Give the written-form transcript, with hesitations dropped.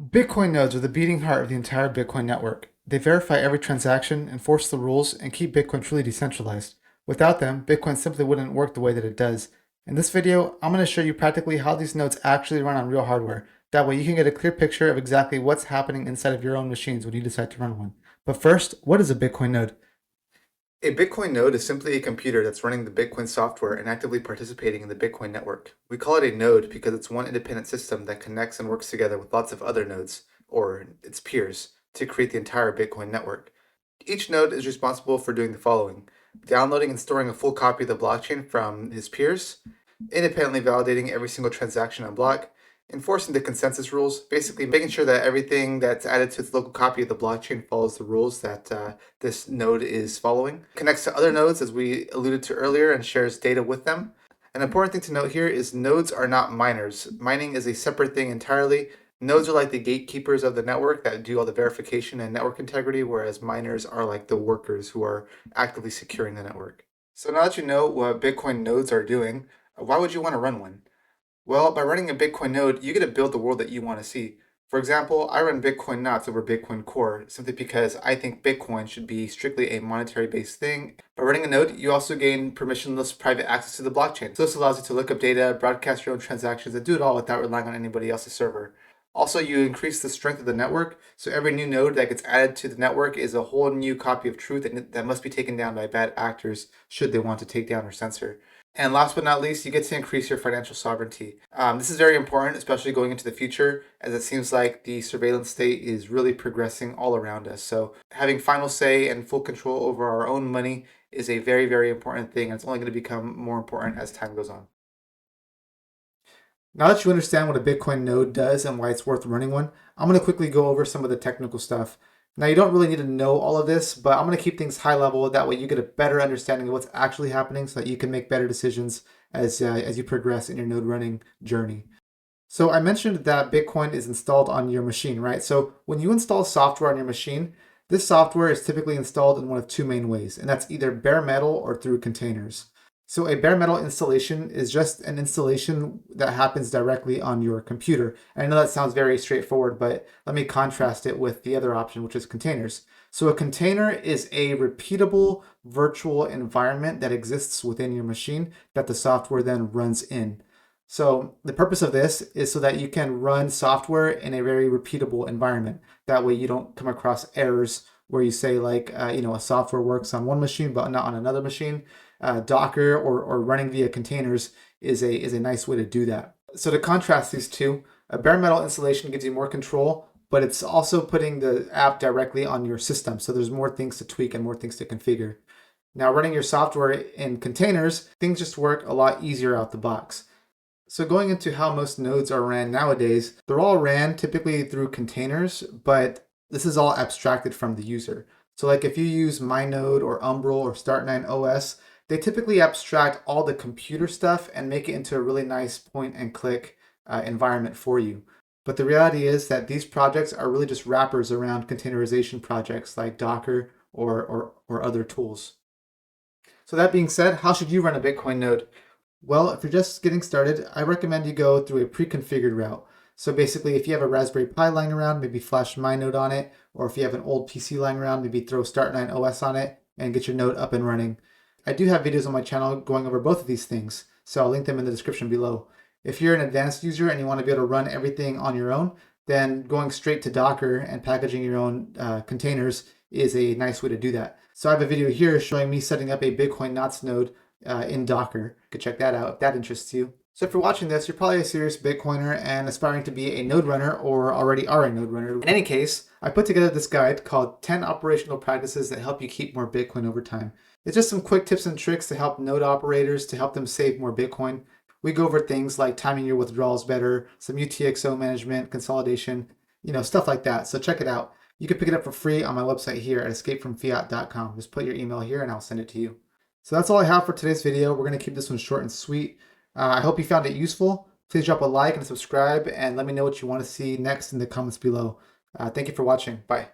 Bitcoin nodes are the beating heart of the entire Bitcoin network. They verify every transaction, enforce the rules, and keep Bitcoin truly decentralized. Without them, Bitcoin simply wouldn't work the way that it does. In this video, I'm going to show you practically how these nodes actually run on real hardware. That way you can get a clear picture of exactly what's happening inside of your own machines when you decide to run one. But first, what is a Bitcoin node? A Bitcoin node is simply a computer that's running the Bitcoin software and actively participating in the Bitcoin network. We call it a node because it's one independent system that connects and works together with lots of other nodes, or its peers, to create the entire Bitcoin network. Each node is responsible for doing the following: downloading and storing a full copy of the blockchain from his peers, independently validating every single transaction on block, enforcing the consensus rules, basically making sure that everything that's added to its local copy of the blockchain follows the rules that this node is following, connects to other nodes as we alluded to earlier and shares data with them. An important thing to note here is nodes are not miners. Mining is a separate thing entirely. Nodes are like the gatekeepers of the network that do all the verification and network integrity, whereas miners are like the workers who are actively securing the network. So now that you know what Bitcoin nodes are doing, why would you want to run one? Well, by running a Bitcoin node, you get to build the world that you want to see. For example, I run Bitcoin knots over Bitcoin Core simply because I think Bitcoin should be strictly a monetary based thing. By running a node, you also gain permissionless private access to the blockchain. So this allows you to look up data, broadcast your own transactions, and do it all without relying on anybody else's server. Also, you increase the strength of the network, so every new node that gets added to the network is a whole new copy of truth that must be taken down by bad actors should they want to take down or censor. And last but not least, you get to increase your financial sovereignty. This is very important, especially going into the future, as it seems like the surveillance state is really progressing all around us. So having final say and full control over our own money is a very, very important thing, and it's only going to become more important as time goes on. Now that you understand what a Bitcoin node does and why it's worth running one, I'm going to quickly go over some of the technical stuff. Now, you don't really need to know all of this, but I'm going to keep things high level. That way you get a better understanding of what's actually happening so that you can make better decisions as you progress in your node running journey. So I mentioned that Bitcoin is installed on your machine, right? So when you install software on your machine, this software is typically installed in one of two main ways, and that's either bare metal or through containers. So a bare metal installation is just an installation that happens directly on your computer. And I know that sounds very straightforward, but let me contrast it with the other option, which is containers. So a container is a repeatable virtual environment that exists within your machine that the software then runs in. So the purpose of this is so that you can run software in a very repeatable environment. That way you don't come across errors where you say like, a software works on one machine but not on another machine. Docker or running via containers is a nice way to do that. So to contrast these two, a bare metal installation gives you more control, but it's also putting the app directly on your system. So there's more things to tweak and more things to configure. Now running your software in containers, things just work a lot easier out the box. So going into how most nodes are ran nowadays, they're all ran typically through containers, but this is all abstracted from the user. So like if you use MyNode or Umbrel or Start9 OS, they typically abstract all the computer stuff and make it into a really nice point and click environment for you. But the reality is that these projects are really just wrappers around containerization projects like Docker or other tools. So that being said, how should you run a Bitcoin node? Well, if you're just getting started, I recommend you go through a pre-configured route. So basically, if you have a Raspberry Pi lying around, maybe flash MyNode on it, or if you have an old PC lying around, maybe throw Start9 OS on it and get your node up and running. I do have videos on my channel going over both of these things, so I'll link them in the description below. If you're an advanced user and you want to be able to run everything on your own, then going straight to Docker and packaging your own containers is a nice way to do that. So I have a video here showing me setting up a Bitcoin Knots node in Docker. You could check that out if that interests you. So if you're watching this, you're probably a serious Bitcoiner and aspiring to be a node runner or already are a node runner. In any case, I put together this guide called 10 operational practices that help you keep more Bitcoin over time. It's just some quick tips and tricks to help node operators to help them save more Bitcoin. We go over things like timing your withdrawals better, some UTXO management, consolidation, stuff like that. So check it out. You can pick it up for free on my website here at escapefromfiat.com. Just put your email here and I'll send it to you. So that's all I have for today's video. We're going to keep this one short and sweet. I hope you found it useful. Please drop a like and subscribe and let me know what you want to see next in the comments below. Thank you for watching. Bye.